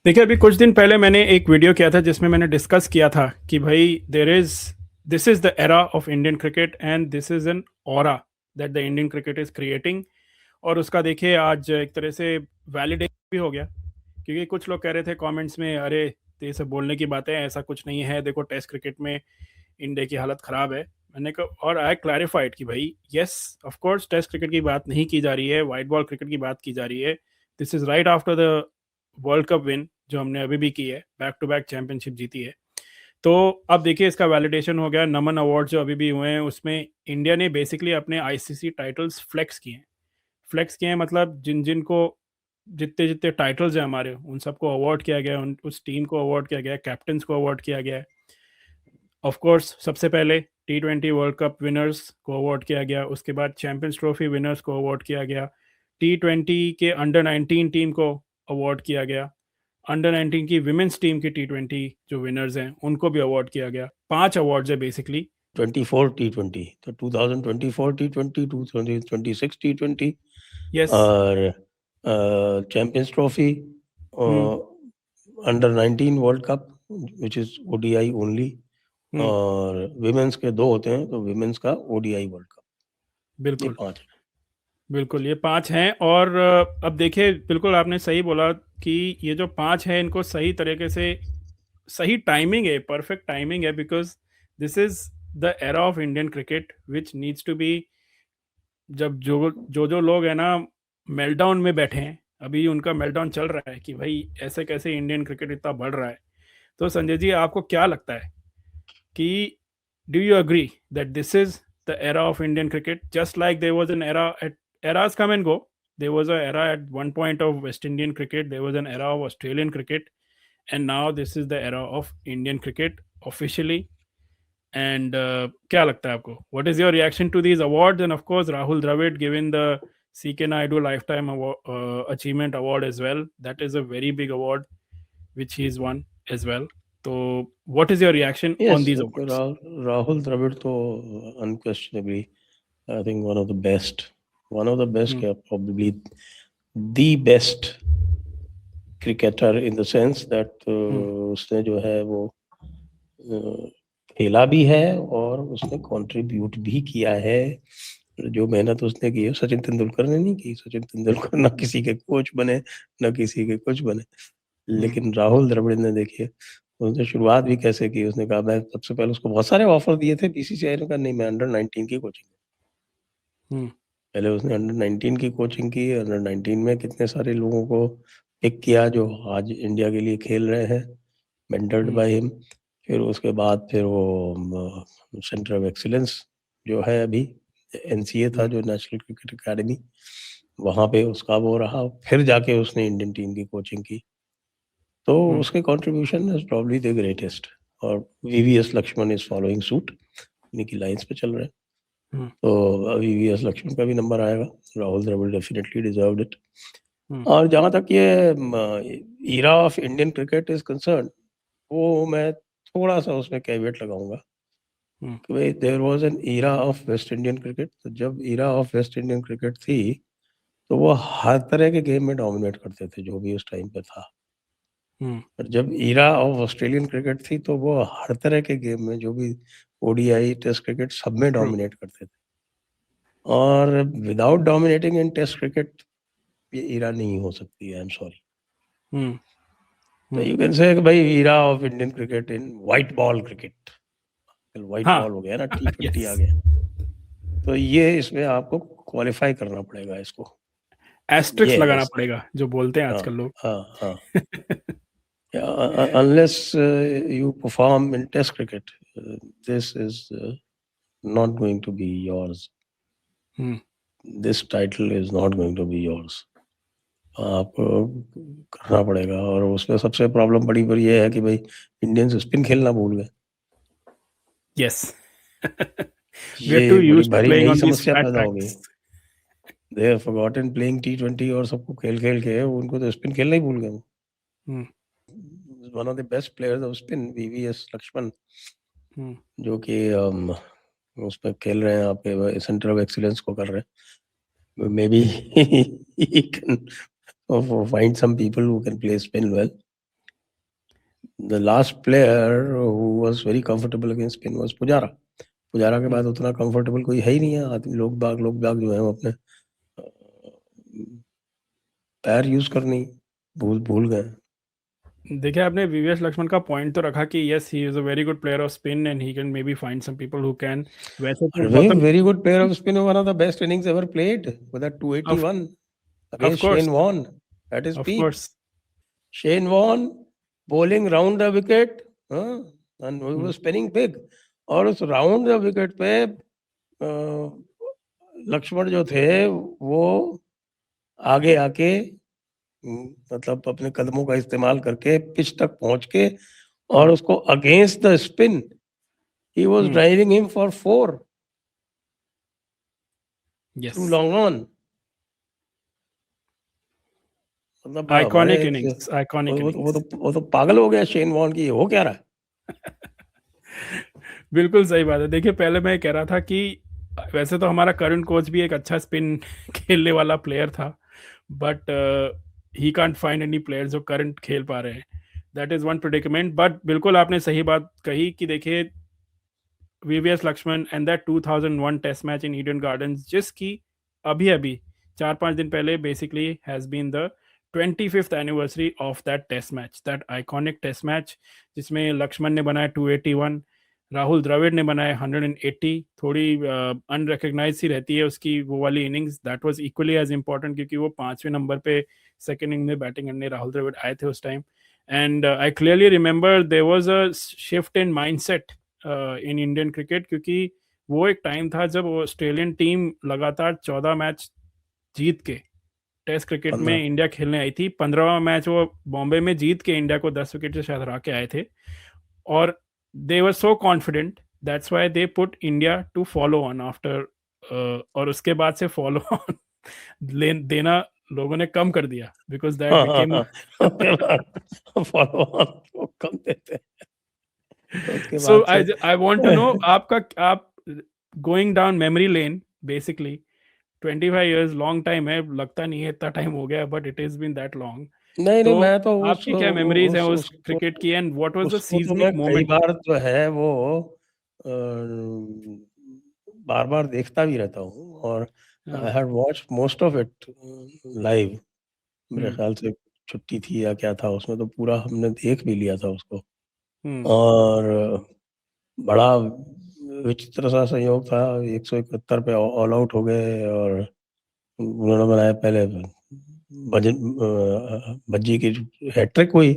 देखिए, अभी कुछ दिन पहले मैंने एक वीडियो किया था जिसमें मैंने डिस्कस किया था कि भाई this is the era of Indian cricket and this is an aura that the Indian cricket is creating. और उसका देखिए आज एक तरह से वैलिडेशन भी हो गया, क्योंकि कुछ लोग कह रहे थे कमेंट्स में, अरे ये सब बोलने की बातें हैं, ऐसा कुछ नहीं है, देखो टेस्ट क्रिकेट में इंडिया की हालत खराब है। मैंने कहा, और आई क्लैरिफाइड कि भाई yes, of course test cricket की बात नहीं की जा रही है, वाइट बॉल क्रिकेट की बात की जा रही है। This is right after the world cup win जो हमने अभी भी की है, बैक टू बैक चैंपियनशिप जीती है। तो अब देखिए इसका वैलिडेशन हो गया। नमन अवार्ड जो अभी भी हुए हैं उसमें इंडिया ने बेसिकली अपने आईसीसी टाइटल्स फ्लेक्स किए हैं, मतलब जिन जिन को जितने जितने टाइटल्स हैं हमारे, उन सबको अवार्ड किया गया, उन उस टीम को अवार्ड किया गया, कैप्टन्स को अवार्ड किया गया है। ऑफ कोर्स सबसे पहले T20 वर्ल्ड कप विनर्स को अवार्ड किया गया, उसके बाद चैंपियंस ट्रॉफी विनर्स को अवार्ड किया गया, T20 के अंडर 19 टीम को अवार्ड किया गया, अंडर 19 की विमेंस टीम की T20 जो विनर्स हैं उनको भी अवार्ड किया गया। 5 अवार्ड्स है बेसिकली। 24 T20, तो 2024 T20, 2026 T20 यस। और champions trophy, hmm. Under 19 world cup which is ODI only, hmm. और विमेंस के 2 होते हैं, तो विमेंस का ओडीआई वर्ल्ड कप। ये बिल्कुल 5 है। बिल्कुल, ये 5 हैं। और अब देखिए, बिल्कुल आपने सही बोला कि ये जो 5 हैं इनको सही तरीके से, सही टाइमिंग है, परफेक्ट टाइमिंग है, because this is the era of Indian cricket which needs to be. जब जो लोग हैं ना मेल्टडाउन में बैठे हैं, अभी उनका मेल्टडाउन चल रहा है कि भाई ऐसे कैसे इंडियन क्रिकेट इतना बढ़ रहा है। तो संजय जी, आपको क्या लगता है कि do you agree that this is the era of Indian cricket? Just like there was an era at eras come and go. There was an era at one point of West Indian cricket. There was an era of Australian cricket, and now this is the era of Indian cricket officially. And क्या लगता है आपको? What is your reaction to these awards? And of course, Rahul Dravid given the CK Naidu Lifetime Award, Achievement Award as well. That is a very big award which he's won as well. So, what is your reaction on Yes, these awards? Rahul Dravid to unquestionably, I think one of the best, Hmm. probably the best cricketer in the sense that Hmm. उसने जो है वो खेला भी है और उसने contribute भी किया है। जो मेहनत उसने की है सचिन तेंदुलकर ने नहीं की। सचिन तेंदुलकर ना किसी के कोच बने, ना किसी के कुछ बने, Hmm. लेकिन राहुल द्रविड़ ने देखिए उसने शुरुआत भी कैसे की। उसने कहा, मैं सबसे पहले उसको बहुत सारे ऑफर दिए थे बीसीसीआई ने, कहा नहीं, मैं अंडर 19 की कोचिंग। Hmm. पहले उसने अंडर 19 की कोचिंग की। अंडर 19 में कितने सारे लोगों को पिक किया जो आज इंडिया के लिए खेल रहे हैं, मेंटर्ड Hmm. By him. फिर उसके बाद फिर वो सेंटर ऑफ एक्सीलेंस जो है अभी, एनसीए था Hmm. जो नेशनल क्रिकेट एकेडमी, वहाँ पे उसका वो रहा। फिर जाके उसने इंडियन टीम की कोचिंग की। तो Hmm. उसके contribution is probably the greatest. और VVS Laxman is following suit, इन्हीं की लाइंस पे चल रहे हैं। Hmm. तो अभी वीवीएस लक्ष्मण का भी नंबर आएगा। Rahul Dravid definitely deserved it. Hmm. और जहाँ तक ये era of Indian cricket is concerned, वो मैं थोड़ा सा उसमें कैवेट लगाऊंगा Hmm. कि भाई there was an era of West Indian cricket. तो जब era of West Indian cricket थी तो वो हर तरह के गेम में डोमिनेट करते थे जो भी उस टाइम पे था। Hmm. और जब ईरा ऑफ ऑस्ट्रेलियन क्रिकेट थी तो वो हर तरह के गेम में, जो भी ओडीआई टेस्ट क्रिकेट, सब में True. डोमिनेट करते थे। और without dominating in test cricket ये ईरा नहीं हो सकती है। I am sorry. Hmm. तो Hmm. यू कैन से भाई era of Indian cricket in white ball cricket. White हाँ। बॉल हो गया ना, T20 आ यस। गया। तो ये इसमें आपको क्वालिफाई करना पड़ेगा इसको। ये एस्ट्रिक्स है लगाना इसका। पड़ेगा जो बोलते हैं हाँ आजकल लोग। हाँ हाँ। Unless you perform in Test cricket, this is not going to be yours. Hmm. This title is not going to be yours. आपको करना पड़ेगा। और उसमें सबसे प्रॉब्लम बड़ी बड़ी ये है कि भाई इंडियंस स्पिन खेलना भूल गए। Yes. We are too ये बड़ी used to भारी playing नई on these समस्या flat पैदा हो गई। tracks. They have forgotten playing T20 और सबको खेल खेल के उनको तो स्पिन खेलना ही भूल गए। Hmm. One of the best players of spin VVS Laxman, Hmm. जो कि उसमें खेल रहे हैं आपके सेंटर ऑफ एक्सीलेंस को कर रहे हैं। May be he can find some people who can play spin well, The last player who was very comfortable against spin was Pujara. Pujara के बाद उतना कंफर्टेबल कोई है ही नहीं है. आदमी लोग बाग जो है वो अपने पैर यूज करनी भूल गए. देखिए आपने वीवीएस लक्ष्मण का पॉइंट तो रखा कि yes he is a very good player of spin and he can may be find some people who can. वैसे तो Gautam Very good player of spin, one of the best innings ever played with that 281 of against course Shane Warne at his of peak. Course Shane Warne bowling round the wicket, and he was spinning big. और उस round the wicket पे लक्ष्मण जो थे वो आगे आके मतलब अपने कदमों का इस्तेमाल करके पिच तक पहुंच के और उसको against the spin he was driving him for 4 through long on. मतलब आइकॉनिक इनिंग्स आइकॉनिक इनिंग्स वो तो पागल हो गया शेन वॉर्न की. हो क्या रहा है. बिल्कुल सही बात है. देखिए पहले मैं कह रहा था कि वैसे तो हमारा करंट कोच भी एक अच्छा स्पिन खेलने वाला प्लेयर था, but he can't find any player जो करंट खेल पा रहे हैं. That is one predicament. But बिल्कुल आपने सही बात कही कि देखिए VVS Laxman and that 2001 test match in Eden Gardens जिसकी अभी अभी 4-5 दिन पहले basically has been the 25th anniversary of that test match, that iconic test match जिसमें लक्ष्मण ने बनाया 281, राहुल द्रविड़ ने बनाए 180. थोड़ी अनरिकग्नाइज सी रहती है उसकी वो वाली innings. That was equally as important क्योंकि वो 5वें नंबर पे सेकेंड इनिंग में बैटिंग करने राहुल द्रविड़ आए थे उस time. And I clearly remember there was a shift in mindset in Indian cricket क्योंकि वो एक टाइम था जब ऑस्ट्रेलियन टीम लगातार 14 मैच जीत के टेस्ट क्रिकेट में इंडिया खेलने आई थी. 15वां मैच वो बॉम्बे में जीत के इंडिया को 10 विकेट से शायद हरा के आए थे और they were so confident that's why they put India to follow on after. और उसके बाद से फॉलो ऑन देना लोगों ने कम कर दिया because that became follow on come देते हैं. उसके So बाद से I want to know आपका आप going down memory lane basically 25 years long time है. लगता नहीं है इतना टाइम हो गया but it has been that long. नहीं तो मैं तो आपकी क्या मेमोरीज हैं उस उसको क्रिकेट की एंड व्हाट वाज द उसको तो मैं सीजनिक कई मोमेंट? बार जो है वो बार बार देखता भी रहता हूँ और I had watch most of it live. मेरे ख्याल से छुट्टी थी या क्या था उसमें तो पूरा हमने देख भी लिया था उसको. और बड़ा विचित्र सा संयोग था. 171 पे ऑल आउट हो गए और उन्होंने बनाया पहले भज्जी की हैट्रिक हुई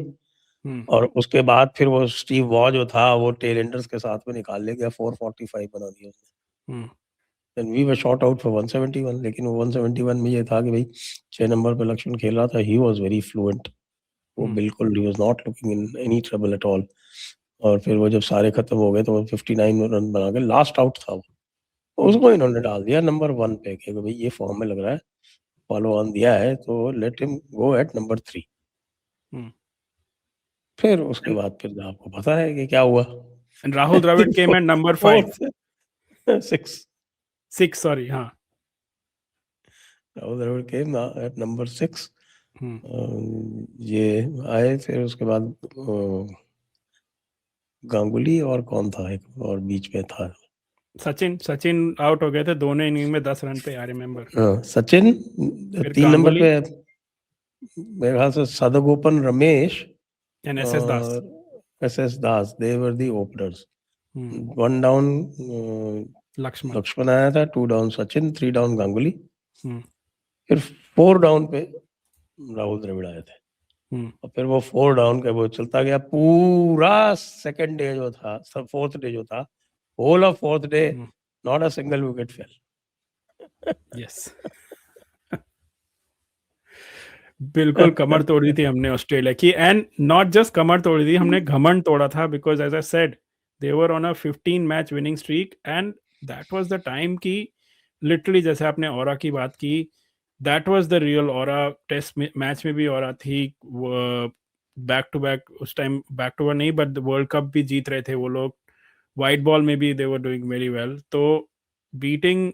और उसके बाद फिर वो स्टीव वॉ जो था वो टेल एंडर्स के साथ में निकाल ले गया. 445 बना दिया उसने. And we were shot out for 171. लेकिन वो 171 में ये था कि भाई 6 नंबर पे लक्ष्मण खेल रहा था. He was very fluent. वो बिल्कुल he was not looking in any trouble at all. और फिर वो जब सारे खत्म हो गए तो वो 59 रन बना के लास्ट आउट था वो. उसको इन्होंने डाल दिया नंबर 1 पे कि भाई ये फॉर्म में लग रहा है. फॉलो ऑन दिया है तो let him go at number 3. फिर उसके बाद फिर आपको पता है कि क्या हुआ. And Rahul Dravid came at number 5. 6 sorry, हाँ. Rahul Dravid came at number 6. ये आए फिर उसके बाद गांगुली और कौन था एक और बीच में था. सचिन आउट हो गए थे दोनों इनिंग में 10 रन पे. I remember. सचिन 3 नंबर पे. मेरे ख्याल से Sadagoppan Ramesh and SS Das. SS Das they were the openers. 1 down Lakshman आया था. 2 डाउन सचिन. 3 डाउन गांगुली. फिर 4 डाउन पे राहुल द्रविड़ आए थे. और फिर वो 4 डाउन के वो चलता गया पूरा सेकंड डे जो था. फोर्थ डे जो था whole of fourth day not a single wicket fell. Yes बिल्कुल कमर तोड़ी थी हमने ऑस्ट्रेलिया की. एंड नॉट जस्ट कमर तोड़ी थी हमने घमंड तोड़ा था because as I said they were on a 15 match winning streak and that was the time की लिटरली जैसे आपने ऑरा की बात की that was the real aura. Test match में भी ऑरा थी. बैक टू बैक उस टाइम बैक टू बैक नहीं बट वर्ल्ड कप भी जीत रहे थे वो लोग. वाइट बॉल में भी दे वर डूइंग वेरी वेल. तो beating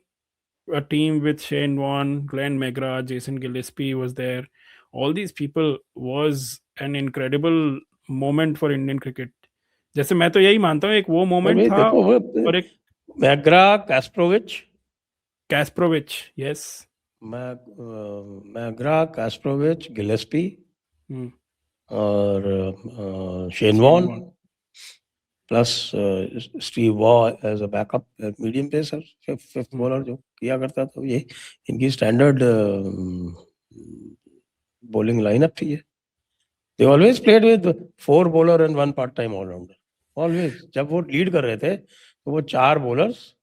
a team with Shane Warne, Glenn McGrath, Jason Gillespie was there. All these people was an incredible moment for Indian cricket? जैसे मैं तो यही मानता हूँ एक वो मोमेंट था देखो और एक McGrath, Kasprowicz, yes. McGrath, Kasprowicz, Gillespie और Shane Warne plus Steve Waugh as a backup medium pacer, fifth bowler जो किया करता था। ये इनकी स्टैंडर्ड बॉलिंग लाइनअप थी। They always played with 4 bowler and 1 part time allrounder. Always जब वो लीड कर रहे थे तो वो 4 बॉलर्स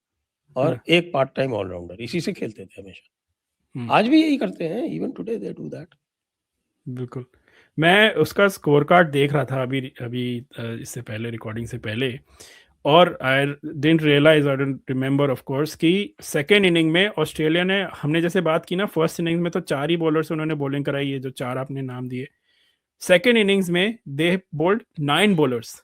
और 1 पार्ट टाइम ऑलराउंडर, इसी से खेलते थे हमेशा। आज भी यही करते हैं, even today they do that. बिल्कुल। मैं उसका स्कोर कार्ड देख रहा था अभी अभी इससे पहले, रिकॉर्डिंग से पहले, और I didn't realise, I don't remember of course, कि सेकेंड इनिंग में ऑस्ट्रेलिया ने, हमने जैसे बात की ना फर्स्ट इनिंग में तो 4 ही बॉलर से उन्होंने बॉलिंग कराई है, जो 4 आपने नाम दिए। सेकेंड इनिंग्स में दे बोल्ड 9 बॉलर्स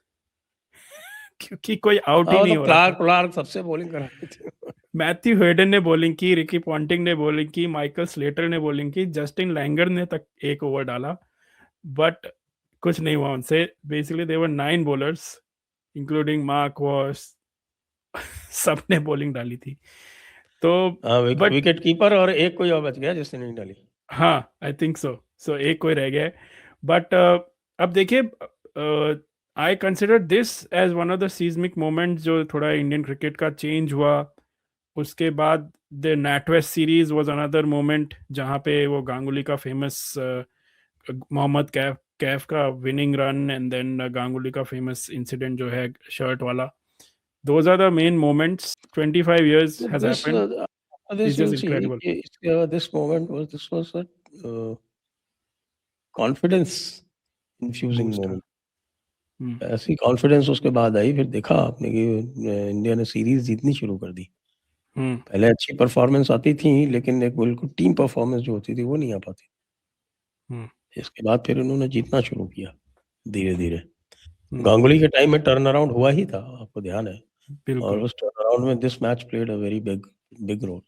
क्योंकि कोई आउट ही हाँ, नहीं तो हो रहा था। क्लार्क सबसे बॉलिंग करा रहे थे। मैथ्यू हेडन ने बॉलिंग की, रिकी पॉन्टिंग ने बॉलिंग की, माइकल स्लेटर ने बॉलिंग की, जस्टिन लैंगर ने तक एक ओवर डाला, बट कुछ नहीं हुआ उनसे। Basically there 9 bowlers including Mark Waugh, सबने बॉलिंग डाली थी। तो बट विकेट कीपर और एक कोई और बच गया जिसने नहीं डाली। हाँ, आई थिंक सो एक कोई रह गया है। बट अब देखिए, I consider this as one of the seismic moment जो थोड़ा इंडियन क्रिकेट का चेंज हुआ। उसके बाद the NatWest series was another moment जहाँ पे वो गांगुली का फेमस मोहम्मद कैफ कैफ का winning run, and then Ganguly का फेमस इंसिडेंट जो है शर्ट वाला। Those are the main moments. 25 years So has this happened. this It's you'll just see incredible. this was a confidence infusing Boost. moment. ऐसी confidence उसके बाद आई, फिर देखा आपने कि इंडिया ने सीरीज जीतनी शुरू कर दी। पहले अच्छी परफॉर्मेंस आती थी, लेकिन एक बिल्कुल टीम परफॉर्मेंस जो होती थी वो नहीं आ पाती। इसके बाद फिर उन्होंने जीतना शुरू किया धीरे धीरे। गांगुली के टाइम में टर्न अराउंड हुआ ही था, आपको ध्यान है, और बिल्कुल। उस टर्न अराउंड में this match played a very big role.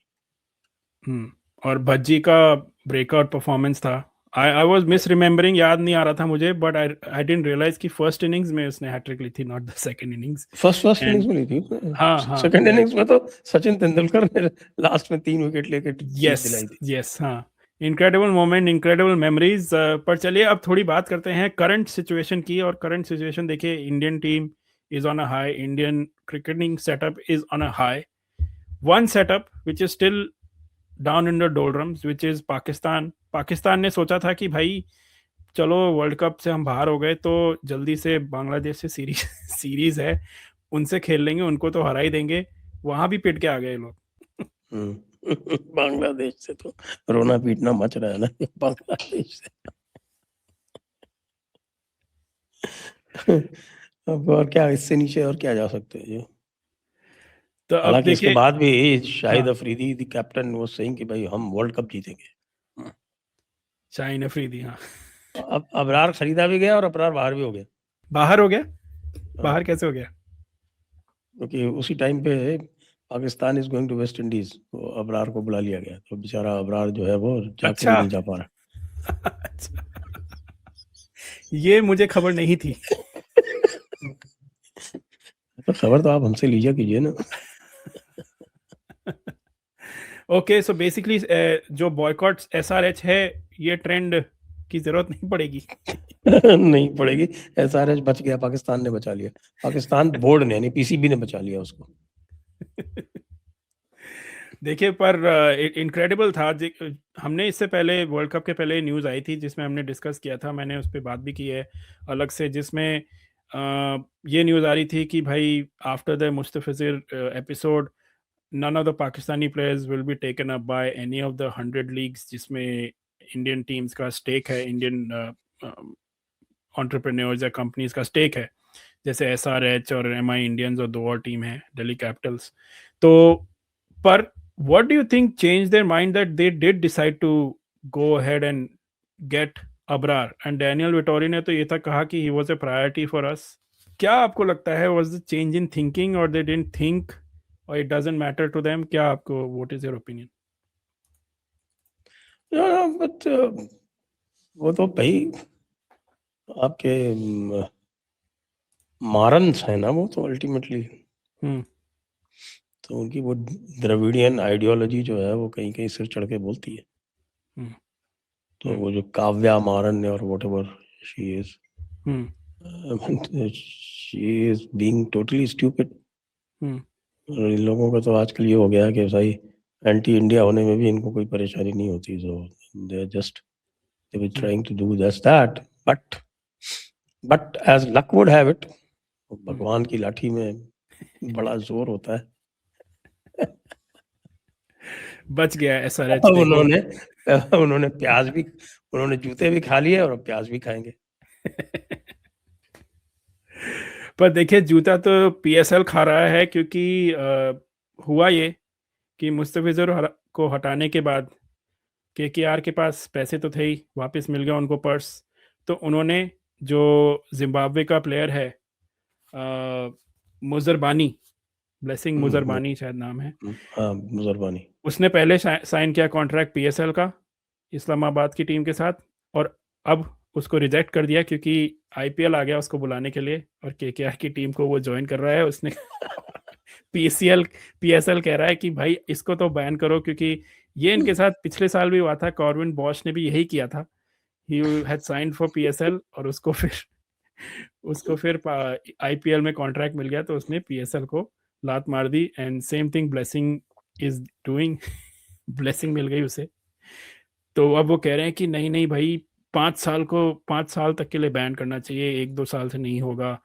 और भज्जी का ब्रेकआउट परफॉर्मेंस था। आई वाज मिस रिमेम्बरिंग, याद नहीं आ रहा था मुझे, बट आई डिडंट रियलाइज कि फर्स्ट इनिंग्स में उसने हैट्रिक ली थी, not the second innings. First innings में ली थी। हाँ, सेकंड इनिंग्स में तो सचिन तेंदुलकर ने लास्ट में 3 विकेट लेके जीत यस दिलाई थी। यस, हाँ। Incredible moment, incredible memories. पर चलिए अब थोड़ी बात करते हैं करंट सिचुएशन की। और करंट सिचुएशन देखिए, Indian team is on a high, Indian cricketing setup is on a high. One setup which is still down in the doldrums, which is Pakistan. Pakistan ने सोचा था कि भाई चलो वर्ल्ड कप से हम बाहर हो गए तो जल्दी से बांग्लादेश से सीरीज है, उनसे खेल लेंगे, उनको तो हरा ही देंगे। वहां भी पिट के आ गए लोग। बांग्लादेश से तो रोना पीटना मच रहा है ना बांग्लादेश से। अब और क्या, इससे नीचे और क्या जा सकते हैं जो। तो अब हालांकि इसके देखिए, बाद भी शाहिद हाँ, अफरीदी द कैप्टन वो सेइंग कि भाई हम वर्ल्ड कप जीतेंगे। शाहीन अफरीदी, हाँ। अब अबरार खरीदा भी गया और अबरार बाहर भी हो गया। बाहर हो गया? बाहर कैसे हो गया? क्योंकि उसी टाइम पे Pakistan is going to West Indies, तो अबरार को बुला लिया गया, तो बेचारा अबरार जो है वो जाके भी अच्छा। नहीं जा पा रहा। अच्छा, ये मुझे खबर नहीं थी। तो खबर तो आप हमसे लीजिए कीजिए ना। ओके, सो बेसिकली जो बॉयकॉट एसआरएच है, ये ट्रेंड की जरूरत नहीं पड़ेगी। नहीं पड़ेगी। एसआरएच बच गया, पाकिस्तान ने बचा लिया, पाकिस्तान बोर्ड ने यानी पीसीबी ने बचा लिया उसको। देखिए, पर इनक्रेडिबल था। हमने इससे पहले वर्ल्ड कप के पहले न्यूज़ आई थी जिसमें हमने डिस्कस किया था, मैंने उस पर बात भी की है अलग से, जिसमें ये न्यूज़ आ रही थी कि भाई after the Mustafizur episode, none of the Pakistani players will be taken up by any of the 100 leagues जिसमें इंडियन टीम्स का स्टेक है, इंडियन एंटरप्रेन्योर्स या कंपनीज का स्टेक है, जैसे एसआरएच और एमआई इंडियंस और 2 और टीम है, दिल्ली कैपिटल्स। तो पर what do you think change their mind that they did decide to go ahead and get Abrar? And Daniel Vettori ने तो ये तक कहा कि he was a priority for us. क्या आपको लगता है, was the change in thinking और दे डिडंट थिंक और it doesn't matter to them? क्या आपको, what is your opinion? But वो तो भाई आपके मारन्स है ना वो तो अल्टीमेटली, तो उनकी वो द्रविडियन आइडियोलॉजी जो है वो कहीं कहीं सिर चढ़ के बोलती है। तो वो जो काव्या मारन और whatever she is, she is being totally stupid. इन लोगों का तो आजकल ये हो गया कि भाई एंटी इंडिया होने में भी इनको कोई परेशानी नहीं होती, so they are just they were trying to do just that, but as luck would have it, भगवान की लाठी में बड़ा जोर होता है। बच गया SRH। उन्होंने प्याज भी, उन्होंने जूते भी खा लिए और प्याज भी खाएंगे। पर देखिए जूता तो PSL खा रहा है, क्योंकि हुआ ये कि मुस्तफिजुर को हटाने के बाद KKR के पास पैसे तो थे ही, वापस मिल गया उनको पर्स, तो उन्होंने जो जिम्बाब्वे का प्लेयर है मुजरबानी, ब्लेसिंग मुजरबानी शायद नाम है, मुजरबानी, उसने पहले साइन किया कॉन्ट्रैक्ट PSL का इस्लामाबाद की टीम के साथ, और अब उसको रिजेक्ट कर दिया क्योंकि IPL आ गया उसको बुलाने के लिए और KKR की टीम को वो ज्वाइन कर रहा है। उसने PSL कह रहा है कि भाई इसको तो बैन करो, क्योंकि ये इनके साथ पिछले साल भी हुआ था, कॉर्विन बॉश ने भी यही किया था, he had signed for PSL और उसको फिर IPL में कॉन्ट्रैक्ट मिल गया तो उसने PSL को लात मार दी, and same thing Blessing is doing, Blessing मिल गई उसे। तो अब वो कह रहे हैं कि नहीं नहीं भाई 5 साल तक के लिए बैन करना चाहिए, 1-2 साल से नहीं होगा,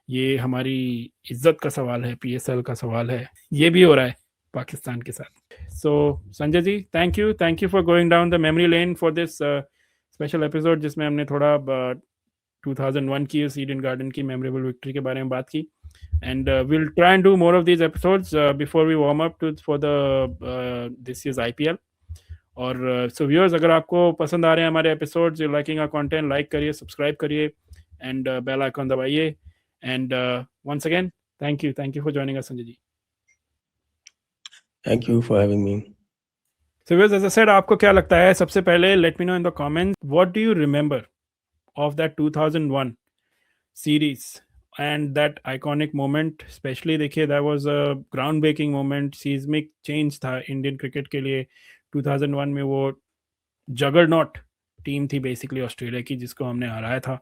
ये हमारी इज्जत का सवाल है, PSL का सवाल है। ये भी हो रहा है पाकिस्तान के साथ। So Sanjay ji, thank you for going down the memory lane for this special episode, जिसमें हमने थोड़ा 2001 की उस ईडन गार्डन की मेमोरेबल विक्ट्री के बारे में बात की, एंड we'll try and do more of these episodes before we warm up for the this year's IPL. और सो व्यूअर्स, अगर आपको पसंद आ रहे हैं हमारे episodes, you liking our content, like करिए, सब्सक्राइब करिए, एंड बेल आइकन दबाइए, and once again thank you for joining us Sanjay ji. Thank you for having me. So viewers, as I said, आपको क्या लगता है, सबसे पहले let me know in the comments, what do you remember of that 2001 series and that iconic moment? Specially देखिए, that was a ground breaking moment, seismic change था Indian cricket के लिए। 2001 में वो जगरनॉट टीम थी बेसिकली ऑस्ट्रेलिया की, जिसको हमने हराया था।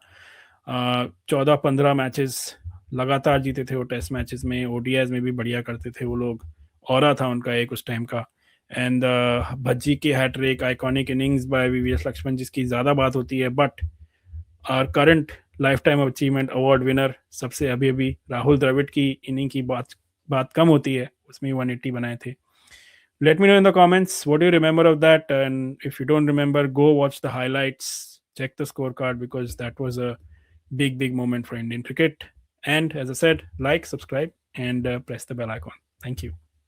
14-15 मैचेस लगातार जीते थे वो, टेस्ट मैचेस में, ODIs में भी बढ़िया करते थे वो लोग, ऑरा था उनका एक उस टाइम का। एंड भज्जी की hattrick, iconic innings by VVS Laxman, जिसकी ज़्यादा बात होती है, but our current lifetime achievement award winner सबसे अभी राहुल द्रविड़ की इनिंग की बात कम होती है, उसमें 180 बनाए थे। Let me know in the comments what do you remember of that, and if you don't remember, go watch the highlights, check the scorecard, because that was a big moment for Indian cricket. And as I said, like, subscribe, and press the bell icon. Thank you.